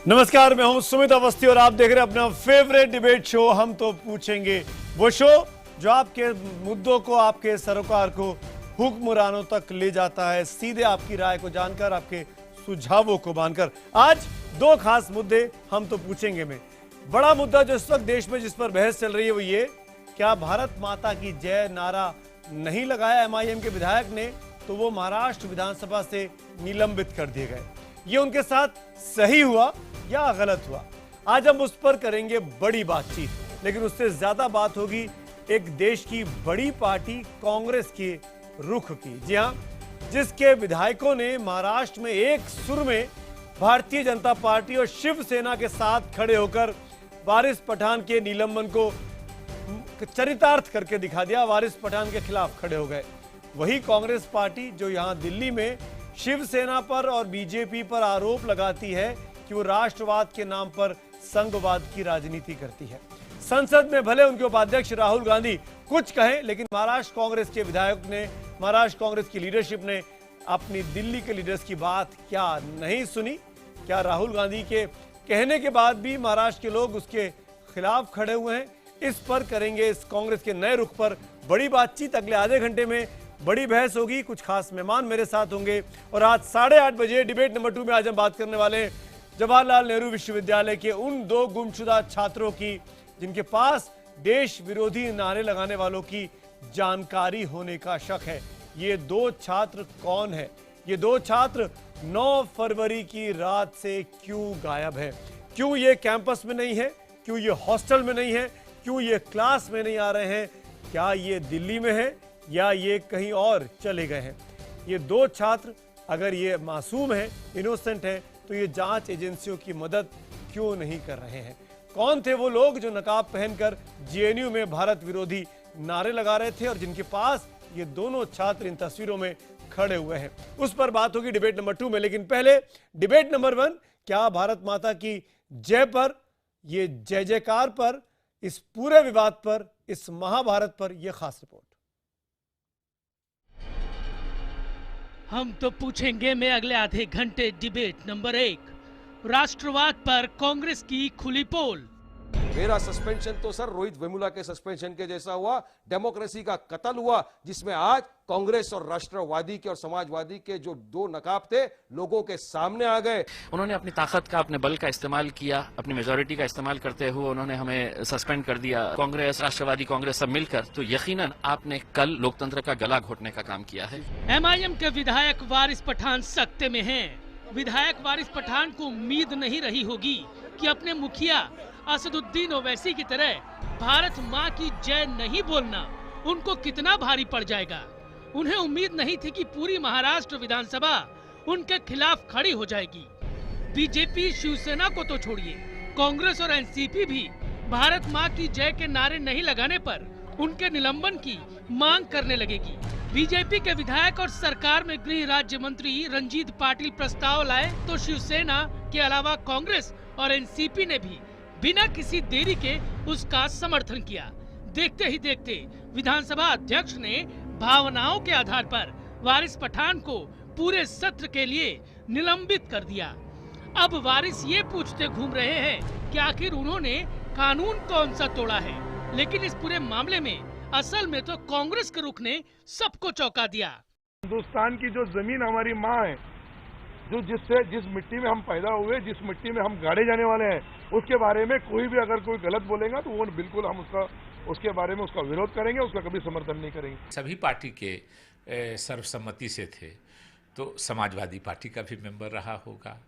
नमस्कार, मैं हूं सुमित अवस्थी और आप देख रहे हैं अपना फेवरेट डिबेट शो हम तो पूछेंगे। वो शो जो आपके मुद्दों को, आपके सरोकार को हुक्मरानों तक ले जाता है, सीधे आपकी राय को जानकर, आपके सुझावों को मानकर। आज दो खास मुद्दे हम तो पूछेंगे में। बड़ा मुद्दा जो इस वक्त देश में जिस पर बहस चल रही है वो ये, क्या भारत माता की जय नारा नहीं लगाया एमआईएम के विधायक ने तो वो महाराष्ट्र विधानसभा से निलंबित कर दिए गए। ये उनके साथ सही हुआ या गलत हुआ, आज हम उस पर करेंगे बड़ी बातचीत। लेकिन उससे ज्यादा बात होगी एक देश की बड़ी पार्टी कांग्रेस के रुख की। जी हां, जिसके विधायकों ने महाराष्ट्र में एक सुर में भारतीय जनता पार्टी और शिवसेना के साथ खड़े होकर वारिस पठान के निलंबन को चरितार्थ करके दिखा दिया, वारिस पठान के खिलाफ खड़े हो गए। वही कांग्रेस पार्टी जो यहां दिल्ली में शिवसेना पर और बीजेपी पर आरोप लगाती है कि वो राष्ट्रवाद के नाम पर संघवाद की राजनीति करती है। संसद में भले उनके उपाध्यक्ष राहुल गांधी कुछ कहें, लेकिन महाराष्ट्र कांग्रेस के विधायक ने, महाराष्ट्र कांग्रेस की लीडरशिप ने अपनी दिल्ली के लीडर्स की बात क्या नहीं सुनी? क्या राहुल गांधी के कहने के बाद भी महाराष्ट्र के लोग उसके खिलाफ खड़े हुए हैं? इस पर करेंगे, इस कांग्रेस के नए रुख पर बड़ी बातचीत। अगले आधे घंटे में बड़ी बहस होगी, कुछ खास मेहमान मेरे साथ होंगे। और आज 8:30 बजे डिबेट नंबर 2 में आज हम बात करने वाले हैं जवाहरलाल नेहरू विश्वविद्यालय के उन दो गुमशुदा छात्रों की जिनके पास देश विरोधी नारे लगाने वालों की जानकारी होने का शक है। ये दो छात्र कौन है? ये दो छात्र 9 फरवरी की रात से क्यों गायब है? क्यों ये कैंपस में नहीं है? क्यों ये हॉस्टल में नहीं है? क्यों ये क्लास में नहीं आ रहे हैं? क्या ये दिल्ली में है या ये कहीं और चले गए हैं? ये दो छात्र अगर ये मासूम है, इनोसेंट है, तो ये जांच एजेंसियों की मदद क्यों नहीं कर रहे हैं? कौन थे वो लोग जो नकाब पहनकर जेएनयू में भारत विरोधी नारे लगा रहे थे और जिनके पास ये दोनों छात्र इन तस्वीरों में खड़े हुए हैं? उस पर बात होगी डिबेट नंबर 2 में। लेकिन पहले डिबेट नंबर 1, क्या भारत माता की जय पर, ये जय जयकार पर, इस पूरे विवाद पर, इस महाभारत पर यह खास रिपोर्ट। हम तो पूछेंगे में अगले आधे घंटे डिबेट नंबर 1, राष्ट्रवाद पर कांग्रेस की खुली पोल। मेरा सस्पेंशन तो सर रोहित वेमुला के सस्पेंशन के जैसा हुआ, डेमोक्रेसी का कत्ल हुआ, जिसमें आज कांग्रेस और राष्ट्रवादी के और समाजवादी के जो दो नकाब थे लोगों के सामने आ गए। उन्होंने अपनी ताकत का, अपने बल का इस्तेमाल किया, अपनी मेजोरिटी का इस्तेमाल करते हुए उन्होंने हमें सस्पेंड कर दिया, कांग्रेस, राष्ट्रवादी कांग्रेस सब मिलकर। तो यकीनन आपने कल लोकतंत्र का गला घोटने का काम किया है। एमआईएम के विधायक वारिस पठान सख्ते में हैं। विधायक वारिस पठान को उम्मीद नहीं रही होगी कि अपने मुखिया असदुद्दीन ओवैसी की तरह भारत माँ की जय नहीं बोलना उनको कितना भारी पड़ जाएगा। उन्हें उम्मीद नहीं थी कि पूरी महाराष्ट्र विधानसभा उनके खिलाफ खड़ी हो जाएगी। बीजेपी, शिवसेना को तो छोड़िए, कांग्रेस और एनसीपी भी भारत माँ की जय के नारे नहीं लगाने पर उनके निलंबन की मांग करने लगेगी। बीजेपी के विधायक और सरकार में गृह राज्य मंत्री रंजीत पाटिल प्रस्ताव लाए तो शिवसेना के अलावा कांग्रेस और एनसीपी ने भी बिना किसी देरी के उसका समर्थन किया। देखते ही देखते विधानसभा अध्यक्ष ने भावनाओं के आधार पर वारिस पठान को पूरे सत्र के लिए निलंबित कर दिया। अब वारिस ये पूछते घूम रहे हैं कि आखिर उन्होंने कानून कौन सा तोड़ा है। लेकिन इस पूरे मामले में असल में तो कांग्रेस के रुख ने सबको चौंका दिया। हिंदुस्तान की जो जमीन हमारी माँ है, जो जिस मिट्टी में हम पैदा हुए, जिस मिट्टी में हम गाड़े जाने वाले हैं, उसके बारे में कोई भी अगर कोई गलत बोलेगा तो वो बिल्कुल हम उसके बारे में उसका विरोध करेंगे, उसका कभी समर्थन नहीं करेंगे। सभी पार्टी के सर्वसम्मति से थे तो समाजवादी पार्टी का भी मेंबर रहा होगा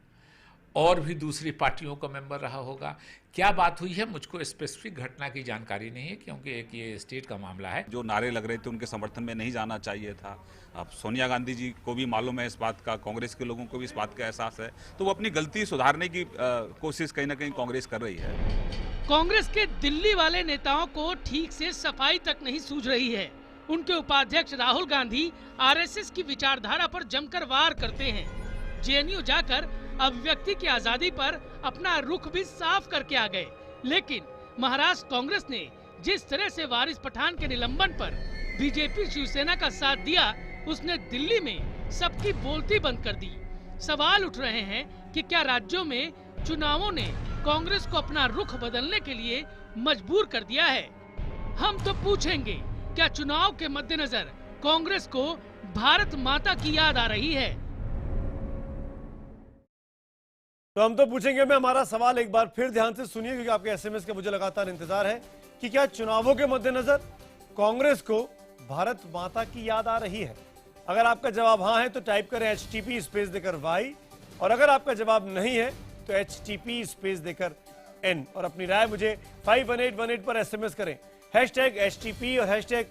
और भी दूसरी पार्टियों का मेंबर रहा होगा। क्या बात हुई है मुझको स्पेसिफिक घटना की जानकारी नहीं है, क्योंकि एक ये स्टेट का मामला है। जो नारे लग रहे थे उनके समर्थन में नहीं जाना चाहिए था। अब सोनिया गांधी जी को भी मालूम है इस बात का, कांग्रेस के लोगों को भी इस बात का एहसास है, तो वो अपनी गलती सुधारने की कोशिश कहीं ना कहीं कांग्रेस कर रही है। कांग्रेस के दिल्ली वाले नेताओं को ठीक से सफाई तक नहीं सूझ रही है। उनके उपाध्यक्ष राहुल गांधी आरएसएस की विचारधारा पर जमकर वार करते हैं। जेएनयू जाकर अभिव्यक्ति की आजादी पर अपना रुख भी साफ करके आ गए। लेकिन महाराष्ट्र कांग्रेस ने जिस तरह से वारिस पठान के निलंबन पर बीजेपी, शिवसेना का साथ दिया, उसने दिल्ली में सबकी बोलती बंद कर दी। सवाल उठ रहे हैं कि क्या राज्यों में चुनावों ने कांग्रेस को अपना रुख बदलने के लिए मजबूर कर दिया है। हम तो पूछेंगे, क्या चुनाव के मद्देनजर कांग्रेस को भारत माता की याद आ रही है? तो हम तो पूछेंगे। मैं हमारा सवाल एक बार फिर ध्यान से सुनिए, क्योंकि आपके एसएमएस का मुझे लगातार इंतजार है कि क्या चुनावों के मद्देनजर कांग्रेस को भारत माता की याद आ रही है। अगर आपका जवाब हाँ है तो टाइप करें HTP स्पेस देकर Y, और अगर आपका जवाब नहीं है तो HTP स्पेस देकर N, और अपनी राय मुझे 51818 पर एसएमएस करें। #HTP और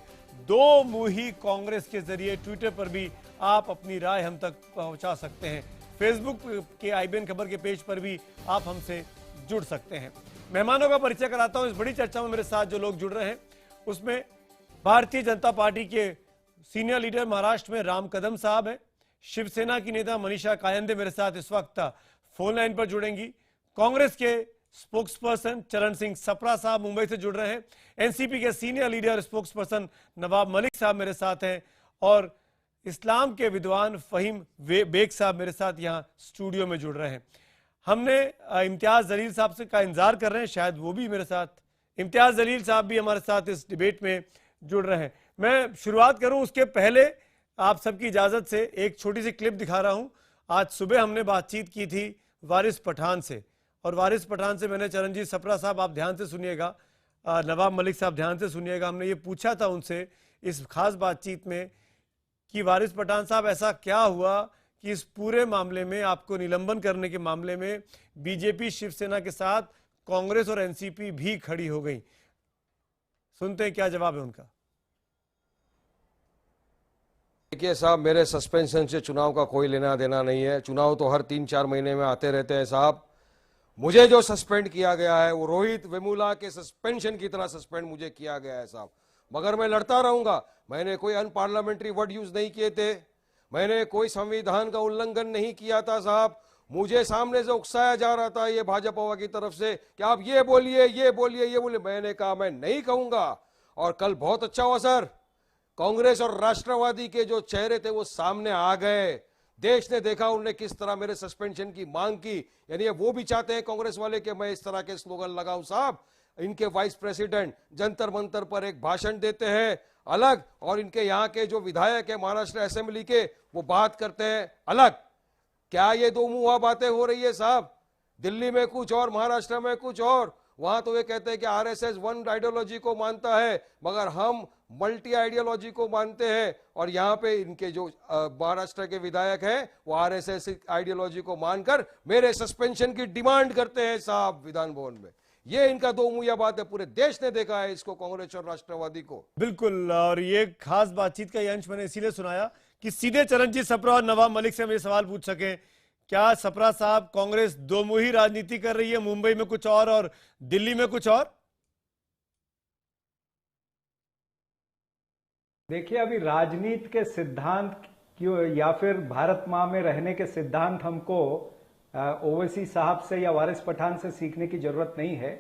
#दो मुही कांग्रेस के जरिए ट्विटर पर भी आप अपनी राय हम तक पहुंचा सकते हैं। फेसबुक के IBN खबर के पेज पर भी आप हमसे जुड़ सकते हैं। मेहमानों का परिचय कराता हूं। इस बड़ी चर्चा में मेरे साथ जो लोग जुड़ रहे हैं उसमें भारतीय जनता पार्टी के सीनियर लीडर महाराष्ट्र में राम कदम साहब हैं। शिवसेना की नेता मनीषा कायंदे मेरे साथ इस वक्त फोन लाइन पर जुड़ेंगी। कांग्रेस के स्पोक्सपर्सन चरण सिंह सप्रा साहब मुंबई से जुड़ रहे हैं। एनसीपी के सीनियर लीडर स्पोक्सपर्सन नवाब मलिक साहब मेरे साथ हैं, और इस्लाम के विद्वान फहीम बेग साहब मेरे साथ यहाँ स्टूडियो में जुड़ रहे हैं। हमने इम्तियाज जलील साहब से का इंतजार कर रहे हैं, शायद वो भी मेरे साथ, इम्तियाज जलील साहब भी हमारे साथ इस डिबेट में जुड़ रहे हैं। मैं शुरुआत करूं उसके पहले आप सबकी इजाजत से एक छोटी सी क्लिप दिखा रहा हूं। आज सुबह हमने बातचीत की थी वारिस पठान से, और वारिस पठान से मैंने चरणजीत सप्रा साहब आप ध्यान से सुनिएगा, नवाब मलिक साहब ध्यान से सुनिएगा, हमने ये पूछा था उनसे इस खास बातचीत में कि वारिस पठान साहब ऐसा क्या हुआ कि इस पूरे मामले में, आपको निलंबन करने के मामले में बीजेपी शिवसेना के साथ कांग्रेस और एनसीपी भी खड़ी हो गई। सुनते हैं क्या जवाब है उनका। देखिए साहब, मेरे सस्पेंशन से चुनाव का कोई लेना देना नहीं है। चुनाव तो हर 3-4 महीने में आते रहते हैं साहब। मुझे जो सस्पेंड किया गया है वो रोहित वेमुला के सस्पेंशन की तरह सस्पेंड मुझे किया गया है साहब, मगर मैं लड़ता रहूंगा। मैंने कोई अनपार्लियामेंट्री वर्ड यूज नहीं किए थे, मैंने कोई संविधान का उल्लंघन नहीं किया था साहब। मुझे सामने से उकसाया जा रहा था ये भाजपा की तरफ से कि आप ये बोलिए ये बोलिए ये बोलिए, मैंने कहा मैं नहीं कहूंगा। और कल बहुत अच्छा हुआ सर, कांग्रेस और राष्ट्रवादी के जो चेहरे थे वो सामने आ गए। देश ने देखा उन्होंने किस तरह मेरे सस्पेंशन की मांग की। यानी वो भी चाहते हैं कांग्रेस वाले कि मैं इस तरह के स्लोगन लगाऊं साहब। इनके वाइस प्रेसिडेंट जंतर मंतर पर एक भाषण देते हैं अलग, और इनके यहाँ के जो विधायक है महाराष्ट्र असेंबली के वो बात करते हैं अलग। क्या ये दो मुंहा बातें हो रही है साहब? दिल्ली में कुछ और, महाराष्ट्र में कुछ और। वहां तो वे कहते हैं कि आरएसएस वन आइडियोलॉजी को मानता है, मगर हम मल्टी आइडियोलॉजी को मानते हैं। और यहाँ पे इनके जो महाराष्ट्र के विधायक हैं वो आरएसएस आइडियोलॉजी को मानकर मेरे सस्पेंशन की डिमांड करते हैं साहब विधान भवन में। ये इनका दो मुहैया बात है, पूरे देश ने देखा है इसको, कांग्रेस और राष्ट्रवादी को। बिल्कुल, और ये खास बातचीत का ये अंश मैंने इसीलिए सुनाया कि सीधे चरणजीत सप्रा और नवाब मलिक से हम ये सवाल पूछ सके, क्या सप्रा साहब कांग्रेस दो मुही राजनीति कर रही है, मुंबई में कुछ और दिल्ली में कुछ और? देखिए, अभी राजनीति के सिद्धांत क्यों या फिर भारत माँ में रहने के सिद्धांत हमको ओवैसी साहब से या वारिस पठान से सीखने की जरूरत नहीं है।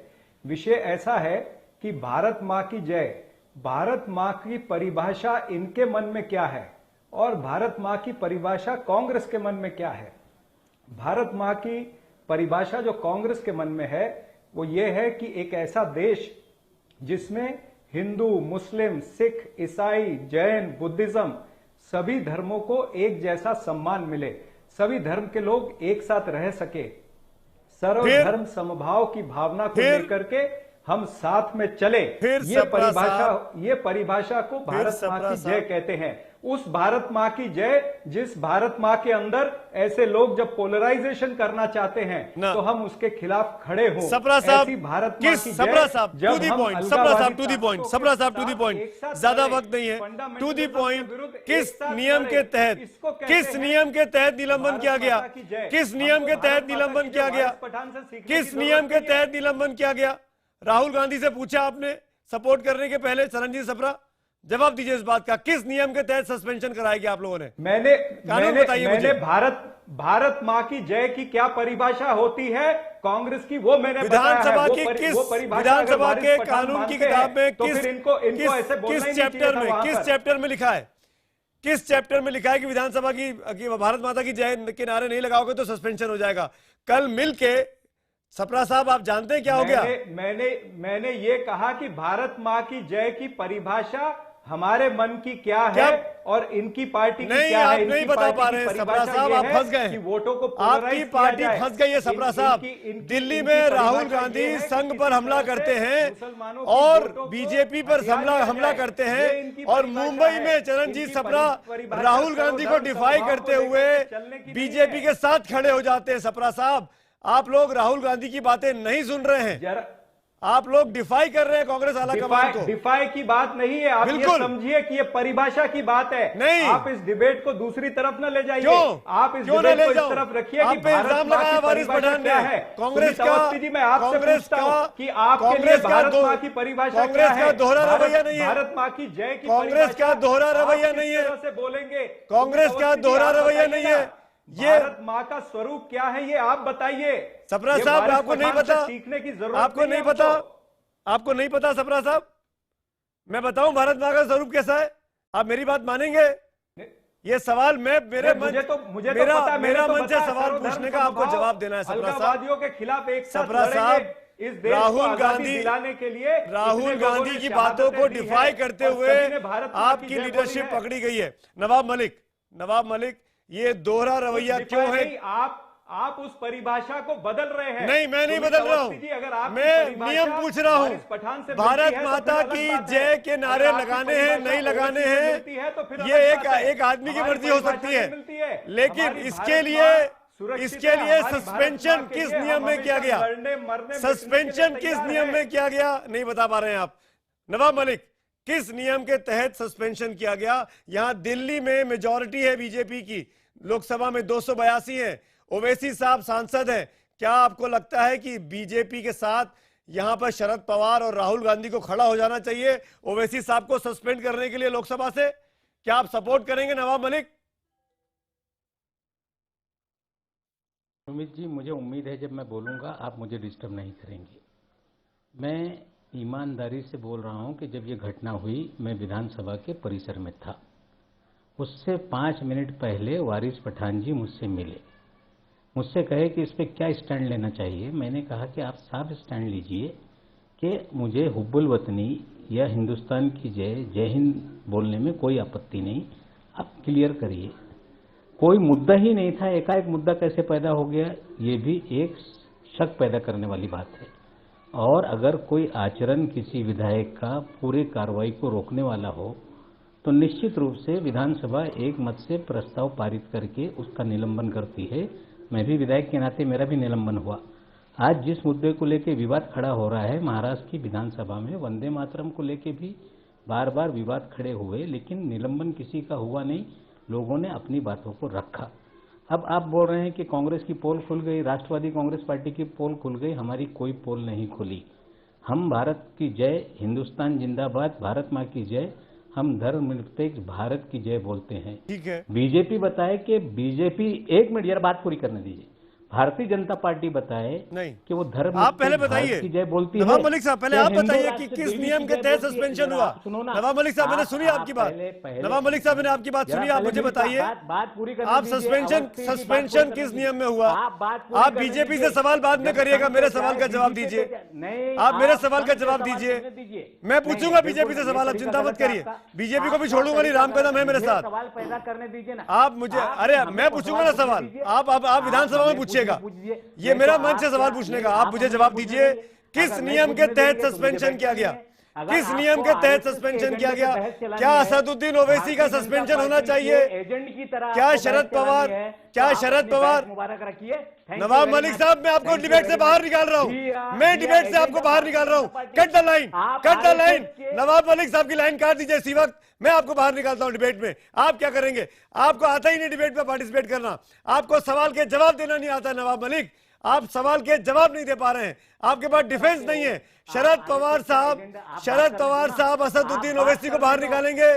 विषय ऐसा है कि भारत माँ की जय, भारत माँ की परिभाषा इनके मन में क्या है और भारत माँ की परिभाषा कांग्रेस के मन में क्या है। भारत माँ की परिभाषा जो कांग्रेस के मन में है वो ये है कि एक ऐसा देश जिसमें हिंदू, मुस्लिम, सिख, ईसाई, जैन, बुद्धिज्म सभी धर्मों को एक जैसा सम्मान मिले, सभी धर्म के लोग एक साथ रह सके, सर्वधर्म समभाव की भावना को लेकर के हम साथ में चले। ये परिभाषा को भारत माँ की जय कहते हैं। उस भारत माँ की जय जिस भारत माँ के अंदर ऐसे लोग जब पोलराइजेशन करना चाहते हैं तो हम उसके खिलाफ खड़े हों। सप्रा साहब, भारत किस सप्रा साहब टू दी पॉइंट, सप्रा साहब टू दी पॉइंट, सप्रा साहब टू दी पॉइंट, ज्यादा वक्त नहीं है, टू दी पॉइंट। किस नियम के तहत, किस नियम के तहत निलंबन किया गया, किस नियम के तहत निलंबन किया गया, किस नियम के तहत निलंबन किया गया? राहुल गांधी से पूछा आपने सपोर्ट करने के पहले, चरणजीत सप्रा जवाब दीजिए इस बात का, किस नियम के तहत सस्पेंशन कराया गया आप लोगों ने? मैंने भारत माँ की जय की क्या परिभाषा होती है कांग्रेस की वो मैंने विधानसभा की विधानसभा के कानून की किताब में किस चैप्टर में लिखा है, किस चैप्टर में लिखा है कि विधानसभा की भारत माता की जय के नारे नहीं लगाओगे तो सस्पेंशन हो जाएगा? कल मिलके सप्रा साहब आप जानते हैं क्या हो गया? मैंने ये कहा कि भारत माँ की जय की परिभाषा हमारे मन की क्या है और इनकी पार्टी की नहीं, क्या है। आप नहीं बता पा रहे हैं सप्रा साहब, आप फंस गए। कि वोटों को आपकी पार्टी फंस गई है सप्रा साहब। दिल्ली में राहुल गांधी संघ पर हमला करते हैं और बीजेपी पर हमला करते हैं, और मुंबई में चरणजीत सप्रा राहुल गांधी को डिफाई करते हुए बीजेपी के साथ खड़े हो जाते हैं। सप्रा साहब, आप लोग राहुल गांधी की बातें नहीं सुन रहे हैं, आप लोग डिफाई कर रहे हैं कांग्रेस आला कमान को। डिफाई की बात नहीं है, आप ये समझिए कि ये परिभाषा की बात है। नहीं, आप इस डिबेट को दूसरी तरफ न ले जाइए। क्यों? आप इस डिबेट को इस तरफ रखिए कि इल्जाम लगाया वारिस पठान ने कांग्रेस का। जी मैं आपसे पूछता हूं कि आपके लिए भारत माँ की परिभाषा क्या है? दोहरा रवैया नहीं है, भारत माँ की जय की कांग्रेस का दोहरा रवैया नहीं है, से बोलेंगे कांग्रेस का दोहरा रवैया नहीं है। ये भारत माँ का स्वरूप क्या है ये आप बताइए। सप्रा साहब, आपको नहीं पता? सीखने की जरूरत आपको नहीं पता? आपको नहीं पता सप्रा साहब? मैं बताऊं भारत माँ का स्वरूप कैसा है? आप मेरी बात मानेंगे? ये सवाल मेरा मंच है सवाल पूछने का, आपको जवाब देना है सप्रा साहब। के खिलाफ एक सप्रा साहब, इस देश राहुल गांधी दिलाने के लिए राहुल गांधी की बातों को डिफाई करते हुए आपकी लीडरशिप पकड़ी गई है। नवाब मलिक, ये दोहरा रवैया क्यों है? आप उस परिभाषा को बदल रहे हैं। नहीं, मैं नहीं बदल रहा हूं, मैं नियम पूछ रहा हूं। भारत माता की जय के नारे लगाने हैं नहीं लगाने हैं, ये एक आदमी की मर्जी हो सकती है, लेकिन इसके लिए सस्पेंशन किस नियम में किया गया? सस्पेंशन किस नियम में किया गया नहीं बता पा रहे हैं आप। नवाब मलिक, किस नियम के तहत सस्पेंशन किया गया? यहां दिल्ली में मेजॉरिटी है बीजेपी की, लोकसभा में 282 है, ओवैसी साहब सांसद हैं। क्या आपको लगता है कि बीजेपी के साथ यहां पर शरद पवार और राहुल गांधी को खड़ा हो जाना चाहिए ओवैसी साहब को सस्पेंड करने के लिए लोकसभा से? क्या आप सपोर्ट करेंगे नवाब मलिक? सुमित जी, मुझे उम्मीद है जब मैं बोलूंगा आप मुझे डिस्टर्ब नहीं करेंगे। मैं ईमानदारी से बोल रहा हूं कि जब ये घटना हुई मैं विधानसभा के परिसर में था। उससे 5 मिनट पहले वारिस पठान जी मुझसे मिले, मुझसे कहे कि इस पर क्या स्टैंड लेना चाहिए। मैंने कहा कि आप साफ स्टैंड लीजिए कि मुझे हुब्बुल वतनी या हिंदुस्तान की जय हिंद बोलने में कोई आपत्ति नहीं, आप क्लियर करिए। कोई मुद्दा ही नहीं था, एकाएक मुद्दा कैसे पैदा हो गया, ये भी एक शक पैदा करने वाली बात है। और अगर कोई आचरण किसी विधायक का पूरी कार्रवाई को रोकने वाला हो तो निश्चित रूप से विधानसभा एक मत से प्रस्ताव पारित करके उसका निलंबन करती है। मैं भी विधायक के नाते मेरा भी निलंबन हुआ। आज जिस मुद्दे को लेकर विवाद खड़ा हो रहा है महाराष्ट्र की विधानसभा में, वंदे मातरम को लेकर भी बार बार विवाद खड़े हुए, लेकिन निलंबन किसी का हुआ नहीं, लोगों ने अपनी बातों को रखा। अब आप बोल रहे हैं कि कांग्रेस की पोल खुल गई, राष्ट्रवादी कांग्रेस पार्टी की पोल खुल गई, हमारी कोई पोल नहीं खुली। हम भारत की जय, हिंदुस्तान जिंदाबाद, भारत माँ की जय, हम धर्मनिरपेक्ष भारत की जय बोलते हैं। ठीक है। बीजेपी बताए कि बीजेपी, 1 मिनट यार बात पूरी करने दीजिए। भारतीय जनता पार्टी बताए नहीं कि वो धर्म, आप पहले बताइए की जय बोलती है। नवाब मलिक साहब, पहले आप बताइए कि किस नियम के तहत सस्पेंशन हुआ? नवाब मलिक साहब, मैंने सुनी आपकी बात। नवाब मलिक साहब, मैंने आपकी बात सुनी, आप मुझे बताइए बात पूरी करने आप सस्पेंशन किस नियम में हुआ? आप बीजेपी से सवाल बाद में करिएगा, मेरे सवाल का जवाब दीजिए। आप मेरे सवाल का जवाब दीजिए, मैं पूछूंगा बीजेपी से सवाल, आप चिंता मत करिए, बीजेपी को भी छोड़ूंगा नहीं, राम कदम है मेरे साथ। सवाल पैदा करने दीजिए ना आप मुझे, अरे मैं पूछूंगा ना सवाल, आप विधानसभा में पूछिएगा, ये मेरा मंच है सवाल पूछने का। आप मुझे जवाब दीजिए, किस नियम के तहत सस्पेंशन किया गया? किस नियम के तहत सस्पेंशन किया गया? क्या असदुद्दीन ओवैसी का सस्पेंशन होना चाहिए? एजेंट की तरह क्या शरद पवार मुबारक रखिए। नवाब मलिक साहब, मैं आपको डिबेट से बाहर निकाल रहा हूँ, मैं डिबेट से आपको बाहर निकाल रहा हूँ। Cut the line. Nawab Malik साहब की लाइन काट दीजिए इसी वक्त, मैं आपको बाहर निकालता हूं डिबेट में। आप क्या करेंगे? आपको आता ही नहीं डिबेट में पार्टिसिपेट करना, आपको सवाल के जवाब देना नहीं आता। नवाब मलिक, आप सवाल के जवाब नहीं दे पा रहे हैं, आपके पास डिफेंस नहीं है। शरद पवार साहब असदुद्दीन ओवैसी को बाहर निकालेंगे,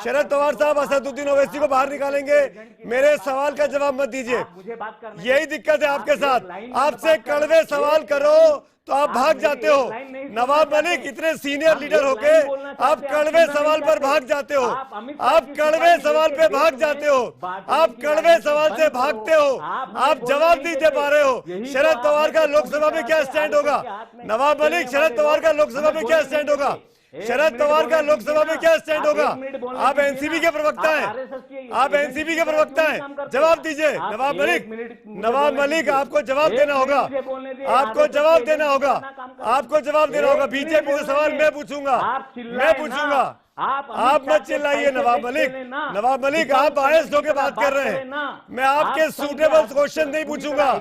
शरद पवार साहब असदुद्दीन ओवैसी को बाहर निकालेंगे। मेरे सवाल का जवाब मत दीजिए, यही दिक्कत है आपके साथ। आपसे कड़वे सवाल करो तो आप भाग जाते हो। नवाब मलिक इतने सीनियर लीडर होके आप कड़वे सवाल पर भाग जाते हो, आप कड़वे सवाल पे भाग जाते हो, आप कड़वे सवाल से भागते हो, आप जवाब नहीं दे पा रहे हो। शरद पवार का लोकसभा में क्या स्टैंड होगा? नवाब मलिक, शरद पवार का लोकसभा में क्या स्टैंड होगा? शरद पवार का लोकसभा में क्या स्टैंड होगा? आप एनसीपी के प्रवक्ता हैं, आप एनसीपी के प्रवक्ता हैं, जवाब दीजिए। नवाब मलिक, नवाब मलिक आपको जवाब देना होगा, आपको जवाब देना होगा, आपको जवाब देना होगा। बीजेपी से सवाल मैं पूछूंगा, मैं पूछूंगा। आप मत चिल्लाइए नवाब मलिक। नवाब मलिक आप बायस्ड होकर बात कर रहे हैं। मैं आपके सूटेबल क्वेश्चन नहीं पूछूंगा,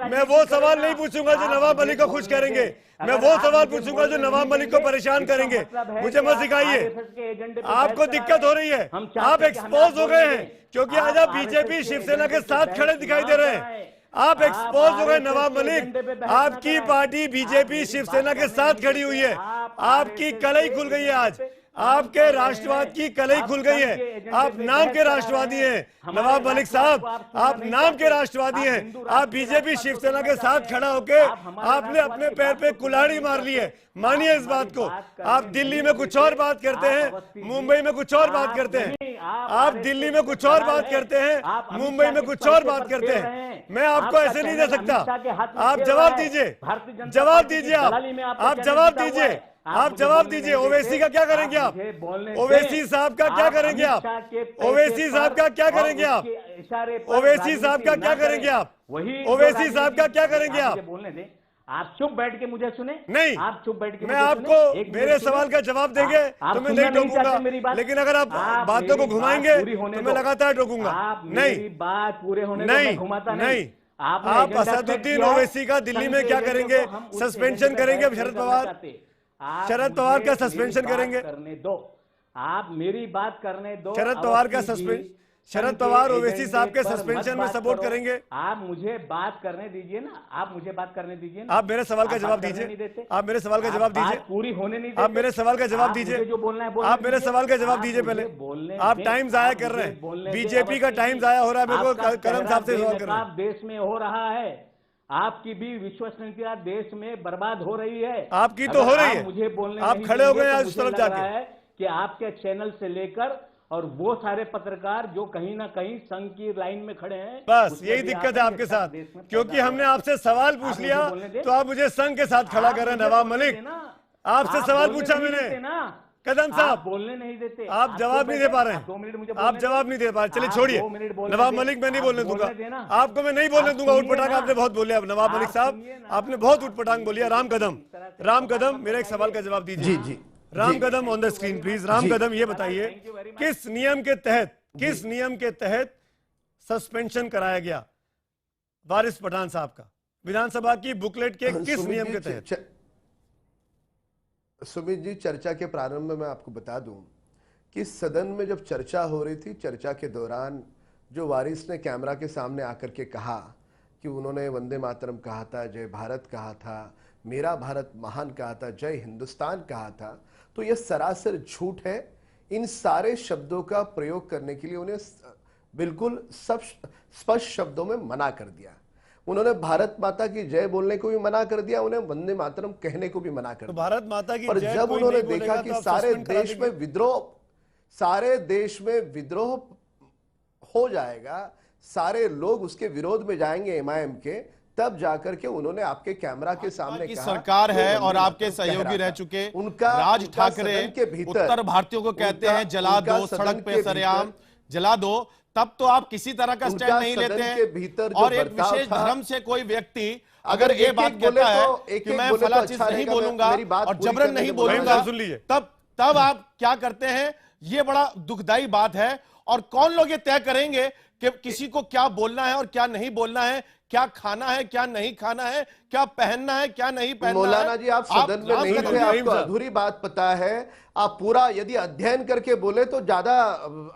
मैं वो सवाल नहीं पूछूंगा जो नवाब मलिक को खुश करेंगे, मैं वो सवाल पूछूंगा जो नवाब मलिक को परेशान करेंगे। मुझे मत सिखाइए, आपको दिक्कत हो रही है, आप एक्सपोज हो गए हैं क्योंकि आज आप बीजेपी शिवसेना के साथ खड़े दिखाई दे रहे हैं। आप एक्सपोज हो गए नवाब मलिक, आपकी पार्टी बीजेपी शिवसेना के साथ खड़ी हुई है, आपकी कलई खुल गई है। आज आपके राष्ट्रवाद की कलई खुल गई है। आप नाम के राष्ट्रवादी हैं नवाब मलिक साहब, आप नाम के राष्ट्रवादी हैं। आप बीजेपी शिवसेना के साथ खड़ा होके आपने अपने पैर पे कुल्हाड़ी मार ली है, मानिए इस बात को। आप दिल्ली में कुछ और बात करते हैं, मुंबई में कुछ और बात करते हैं। आप दिल्ली में कुछ और बात करते हैं, मुंबई में कुछ और बात करते हैं। मैं आपको ऐसे नहीं दे सकता। आप जवाब दीजिए, जवाब दीजिए, आप जवाब दीजिए, आप जवाब दीजिए। ओवैसी का क्या करेंगे आप? ओवैसी साहब का क्या करेंगे आप? ओवैसी साहब का क्या करेंगे आप? ओवैसी साहब का क्या करेंगे आप? ओवैसी साहब का क्या करेंगे आप? बोलने दें, आप चुप बैठ के मुझे सुने। नहीं, आप चुप बैठ के मैं आपको मेरे सवाल का जवाब देंगे तो मैं नहीं टोकूंगा, लेकिन अगर आप बातों को घुमाएंगे तो मैं लगातार टोकूंगा। नहीं, बात पूरे होने नहीं, नहीं। आप असदुद्दीन ओवैसी का दिल्ली में क्या करेंगे? सस्पेंशन करेंगे शरद पवार, शरद पवार का सस्पेंशन करेंगे। करने दो, आप मेरी बात करने दो। शरद पवार का सस्पेंशन, शरद पवार ओवैसी साहब के सस्पेंशन में सपोर्ट करेंगे। आप मुझे बात करने दीजिए ना, आप मुझे बात करने दीजिए ना। आप मेरे सवाल का जवाब दीजिए, आप मेरे सवाल का जवाब दीजिए। पूरी होने नहीं, आप मेरे सवाल का जवाब दीजिए, जो बोलना है आप मेरे सवाल का जवाब दीजिए पहले। आप टाइम जाया कर रहे हैं, बीजेपी का टाइम जाया हो रहा है। मेरे को करम साहब से सवाल कर रहे हैं। देश में हो रहा है, आपकी भी विश्वसनीयता देश में बर्बाद हो रही है। आपकी तो हो रही है, मुझे बोलने आप खड़े हो गए आज उस तरफ जाके कि आपके चैनल से लेकर और वो सारे पत्रकार जो कहीं ना कहीं संघ की लाइन में खड़े हैं, बस यही दिक्कत है आपके साथ, क्योंकि हमने आपसे सवाल पूछ लिया तो आप मुझे संघ के साथ खड़ा कर रहे हैं। नवाब मलिक, आपसे सवाल पूछा मैंने, कदम साहब बोलने नहीं देते, आप जवाब नहीं दे पा रहे हैं, आप जवाब नहीं दे पा रहे। चलिए छोड़िए नवाब मलिक, मैं नहीं बोलने दूंगा आपको, मैं नहीं बोलने दूंगा। उठपटांग आपने बहुत बोले। अब नवाब मलिक साहब आपने बहुत उठपटांग बोलिया। राम कदम, राम कदम मेरे एक सवाल का जवाब दीजिए। जी जी, Ram Kadam on the screen please. Ram Kadam ये बताइए किस नियम के तहत, किस नियम के तहत सस्पेंशन कराया गया वारिस पठान साहब का? विधानसभा की बुकलेट के किस नियम के तहत? सुमित जी, चर्चा के प्रारंभ में मैं आपको बता दूं कि सदन में जब चर्चा हो रही थी, चर्चा के दौरान जो वारिस ने कैमरा के सामने आकर के कहा कि उन्होंने वंदे मातरम कहा था, जय भारत कहा था, मेरा भारत महान कहा था, जय हिंदुस्तान कहा था, तो यह सरासर झूठ है। इन सारे शब्दों का प्रयोग करने के लिए उन्हें बिल्कुल सब स्पष्ट शब्दों में मना कर दिया। उन्होंने भारत माता की जय बोलने को भी मना कर दिया, उन्हें वंदे मातरम कहने को भी मना कर दिया। भारत माता की और जब उन्होंने देखा कि सारे देश में विद्रोह, सारे देश में विद्रोह हो जाएगा, सारे लोग उसके विरोध में जाएंगे एमआईएम के, तब जाकर के उन्होंने आपके कैमरा के सामने की कहा, सरकार है और आपके सहयोगी रह चुके उनका राज ठाकरे उत्तर भारतीयों को कहते हैं जला दो, सड़क पे सरेआम जला दो, तब तो आप किसी तरह का स्टैंड नहीं लेते हैं। और एक विशेष धर्म से कोई व्यक्ति अगर ये बात कहता है कि मैं फला चीज नहीं बोलूंगा और जबरन नहीं बोलूंगा, तब आप क्या करते हैं? ये बड़ा दुखदाई बात है। और कौन लोग ये तय करेंगे कि किसी को क्या बोलना है और क्या नहीं बोलना है, क्या खाना है क्या नहीं खाना है, क्या पहनना है क्या नहीं पहनना है? मौलाना जी, आप सदन में नहीं थे, आपको अधूरी बात पता है। आप पूरा यदि अध्ययन करके बोले तो ज्यादा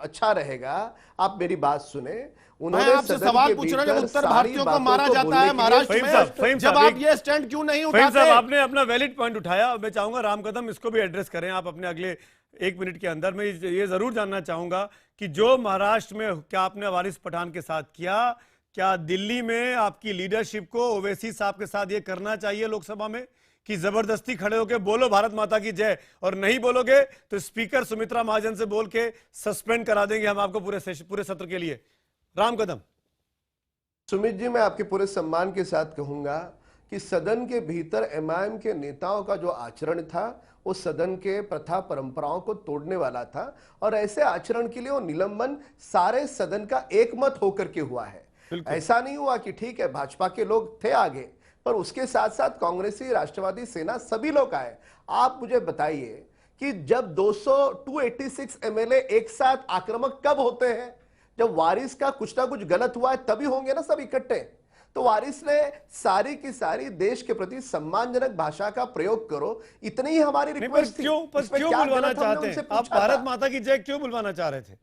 अच्छा रहेगा। आप मेरी बात सुने। उन्होंने आपसे सवाल पूछ रहा हूं, उत्तर भारतीयों को मारा जाता है महाराष्ट्र में, जब आप ये स्टैंड क्यों नहीं उठाते? आपने अपना वैलिड पॉइंट उठाया। मैं चाहूंगा राम कदम इसको भी एड्रेस करें आप अपने अगले 1 मिनट के अंदर। मैं ये जरूर जानना चाहूंगा कि जो महाराष्ट्र में क्या आपने वारिस पठान के साथ किया, क्या दिल्ली में आपकी लीडरशिप को ओवैसी साहब के साथ ये करना चाहिए लोकसभा में? कि जबरदस्ती खड़े होकर बोलो भारत माता की जय, और नहीं बोलोगे तो स्पीकर सुमित्रा महाजन से बोल के सस्पेंड करा देंगे हम आपको पूरे सत्र के लिए। राम कदम। सुमित जी, मैं आपके पूरे सम्मान के साथ कहूंगा कि सदन के भीतर एमआईएम के नेताओं का जो आचरण था वो सदन के प्रथा परंपराओं को तोड़ने वाला था, और ऐसे आचरण के लिए वो निलंबन सारे सदन का एकमत होकर के हुआ है। ऐसा नहीं हुआ कि ठीक है भाजपा के लोग थे आगे, पर उसके साथ साथ कांग्रेसी, राष्ट्रवादी सेना सभी लोग आए। आप मुझे बताइए कि जब 286 एमएलए एक साथ आक्रामक कब होते हैं? जब वारिस का कुछ ना कुछ गलत हुआ है तभी होंगे ना सब इकट्ठे। तो वारिस ने सारी की सारी देश के प्रति सम्मानजनक भाषा का प्रयोग करो, इतनी ही हमारी रिक्वेस्ट थी। क्यों बुलवाना चाहते हैं आप? भारत माता की जय क्यों बुलवाना चाह रहे थे?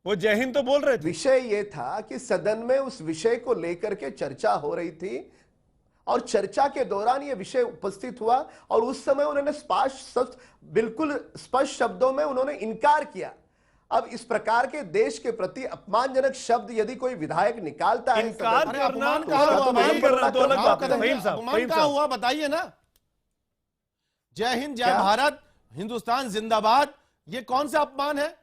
वो जय हिंद तो बोल रहे थे। विषय ये था कि सदन में उस विषय को लेकर के चर्चा हो रही थी, और चर्चा के दौरान ये विषय उपस्थित हुआ, और उस समय उन्होंने बिल्कुल स्पष्ट शब्दों में उन्होंने इनकार किया। अब इस प्रकार के देश के प्रति अपमानजनक शब्द यदि कोई विधायक निकालता है, इनकार करना कहां हुआ बताइए ना। जय हिंद, जय भारत, हिंदुस्तान जिंदाबाद, ये कौन सा अपमान है?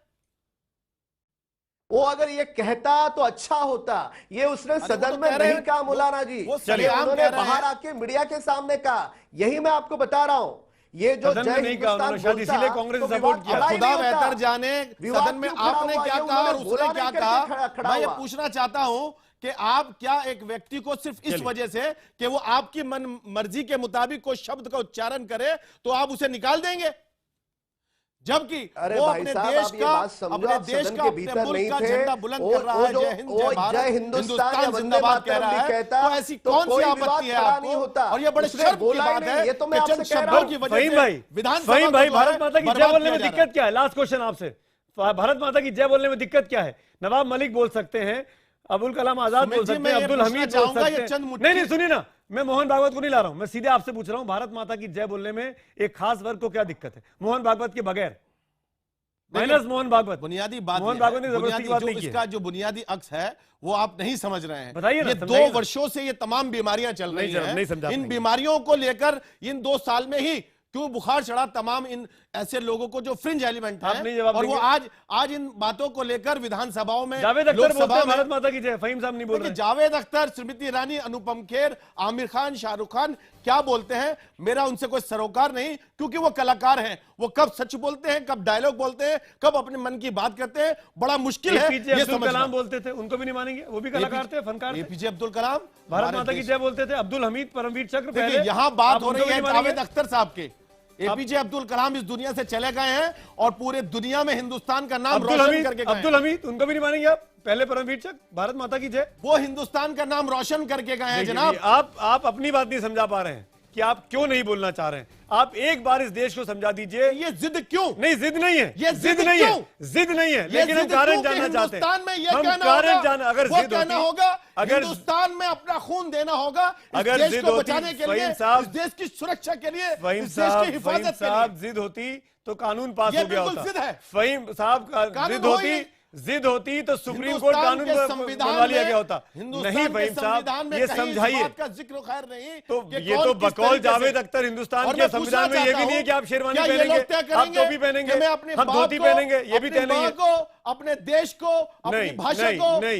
वो अगर ये कहता तो अच्छा होता, ये उसने सदन में नहीं कहा मौलाना जी, उन्होंने बाहर आके मीडिया के सामने कहा। यही मैं आपको बता रहा हूं, ये जो जय हिंदुस्तान इसीलिए कांग्रेस सपोर्ट किया। खुदा बेहतर जाने सदन में आपने क्या कहा और उसने क्या कहा। मैं ये पूछना चाहता हूं कि आप क्या एक व्यक्ति को सिर्फ इस वजह से कि वो आपकी मन मर्जी के मुताबिक कोई शब्द का उच्चारण करे तो आप उसे निकाल देंगे, जबकि वो अपने देश का अपने मुल्क का झंडा बुलंद कर रहा है, जय हिंद जय भारत, हिंदुस्तान जिंदाबाद कह रहा है। तो ऐसी कौन सी आपत्ति है आपको? और ये बड़े शर्म की बात है कि चंद शब्दों की वजह से विधानसभा भाई भारत माता की जय बोलने में दिक्कत क्या है? लास्ट क्वेश्चन आपसे, भारत माता की जय बोलने में दिक्कत क्या है? नवाब मलिक बोल सकते हैं, अबुल कलाम आजाद बोल सकते हैं, अब्दुल हमीद बोल सकते हैं। नहीं सुनिए ना, मैं मोहन भागवत को नहीं ला रहा हूं, मैं सीधे आपसे पूछ रहा हूं, भारत माता की जय बोलने में एक खास वर्ग को क्या दिक्कत है? मोहन भागवत के बगैर, माइनस मोहन भागवत। बुनियादी बात, मोहन भागवत ने जबरदस्ती बात नहीं की। इसका जो बुनियादी अक्स है वो आप नहीं समझ रहे हैं। बताइए ना, ये 2 वर्षों से ये तमाम बीमारियां चल रही हैं। इन बीमारियों को लेकर इन 2 साल में ही क्यों बुखार चढ़ा तमाम इन ऐसे लोगों को जो फ्रिंज एलिमेंट है, और वो आज इन बातों को लेकर विधानसभाओं में जावेद अख्तर बोलते हैं भारत माता की जय, फहीम साहब नहीं बोल रहे। जावेद अख्तर, स्मृति ईरानी, अनुपम खेर, आमिर खान, शाहरुख खान क्या बोलते हैं, मेरा उनसे कोई सरोकार नहीं, क्योंकि वो कलाकार हैं। वो कब सच बोलते हैं, कब डायलॉग बोलते हैं, कब अपने मन की बात करते हैं, बड़ा मुश्किल है ये समझना। कलाम बोलते थे, उनको भी नहीं मानेंगे, वो भी कलाकार थे, फनकार। एपीजे अब्दुल कलाम भारत माता की जय बोलते थे, अब्दुल हमीद, परमवीर चक्र। देखिए यहां बात हो रही है जावेद अख्तर साहब के। एपीजे अब्दुल कलाम इस दुनिया से चले गए हैं और पूरे दुनिया में हिंदुस्तान का नाम रोशन करके गए। अब्दुल हमीद, उनको भी नहीं मानेंगे आप? पहले परमवीर चक्र, भारत माता की जय, वो हिंदुस्तान का नाम रोशन करके गए हैं जनाब। आप अपनी बात नहीं समझा पा रहे हैं कि आप क्यों नहीं बोलना चाह रहे हैं। आप एक बार इस देश को समझा दीजिए। ये जिद क्यों? नहीं, जिद नहीं है, ये जिद नहीं है, जिद नहीं है, लेकिन हम कारण जानना चाहते हैं। हिंदुस्तान में ये कारण जाना, अगर जिद होगा, अगर हिंदुस्तान में अपना खून देना होगा, अगर देश को बचाने के लिए, इस देश की सुरक्षा के लिए, इस देश की हिफाजत के लिए जिद होती तो कानून पास हो गया होता। फहीम साहब का जिद होती तो सुप्रीम कोर्ट कानून बनवा लिया गया होता। नहीं फहीम साहब, ये समझाइए का जिक्र खैर नहीं। तो ये तो बकौल जावेद अख्तर, हिंदुस्तान के संविधान में ये भी नहीं है कि आप शेरवानी पहनेंगे, आप टोपी पहनेंगे, हम धोती पहनेंगे, ये भी तय नहीं है। अपने देश को, अपनी भाषा को, नहीं,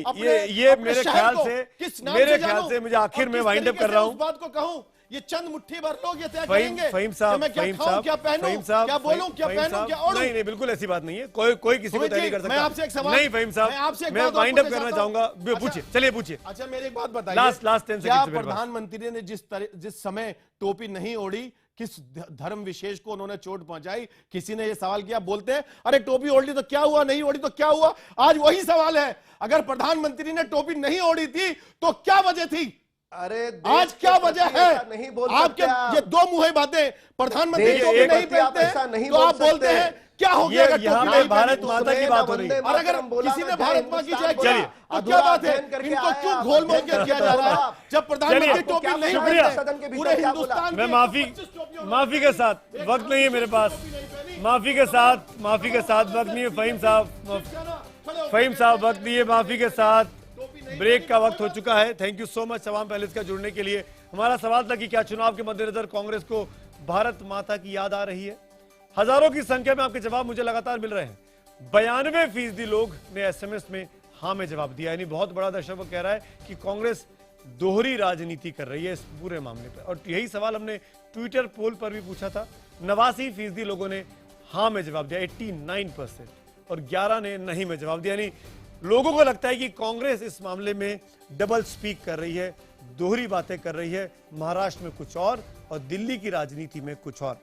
ये मेरे ख्याल से मुझे आखिर में वाइंड अप कर रहा हूँ। बात को कहूं, ये चंद मुट्ठी भर लोग ये तय करेंगे क्या पहनूं, क्या बोलूं, क्या पहनूं, क्या ओढ़ूं। नहीं, बिल्कुल ऐसी बात नहीं है, कोई किसी को तय नहीं कर सकता। मैं आपसे एक सवाल, नहीं फहीम साहब, मैं वाइंड अप करना चाहूंगा। पूछिए, चलिए पूछिए। अच्छा मेरी एक बात बताइए, लास्ट 10 सेकंड। प्रधानमंत्री ने जिस समय टोपी नहीं ओढ़ी, किस धर्म विशेष को उन्होंने चोट पहुंचाई, किसी ने यह सवाल किया? बोलते हैं अरे टोपी ओढ़ ली तो क्या हुआ, नहीं ओढ़ी तो क्या हुआ। आज वही सवाल है, अगर प्रधानमंत्री ने टोपी नहीं ओढ़ी थी तो क्या वजह थी? अरे आज क्या वजह है? नहीं बोल आपके ये 2 मुंहे बातें, प्रधानमंत्री टोपी नहीं पहनते तो आप बोलते हैं क्या हो गया अगर टोपी नहीं? भारत माता की बात हो रही है, और अगर किसी ने भारत माता की जय किया तो क्या बात है? इनको क्यों घोल मोल के किया जा रहा है जब प्रधानमंत्री टोपी नहीं पहनते पूरे हिंदुस्तान? मैं माफी के साथ, वक्त नहीं है मेरे पास, माफी के साथ वक्त नहीं है फहीम साहब, वक्त नहीं है, माफी के साथ ब्रेक का वक्त हो चुका है। थैंक यू सो मच तमाम पैनलिस्ट का जुड़ने के लिए। हमारा सवाल था कि क्या चुनाव के मद्देनजर कांग्रेस को भारत माता की याद आ रही है? हजारों की संख्या में आपके जवाब मुझे लगातार मिल रहे हैं। 92% लोग ने एसएमएस में हाँ में जवाब दिया, यानी बहुत बड़ा दशक कह रहा है कि कांग्रेस दोहरी राजनीति कर रही है इस पूरे मामले पर। और यही सवाल हमने ट्विटर पोल पर भी पूछा था। 89% लोगों ने हाँ में जवाब दिया, 89%, और 11 ने नहीं में जवाब दिया। यानी लोगों को लगता है कि कांग्रेस इस मामले में डबल स्पीक कर रही है, दोहरी बातें कर रही है। महाराष्ट्र में कुछ और दिल्ली की राजनीति में कुछ और।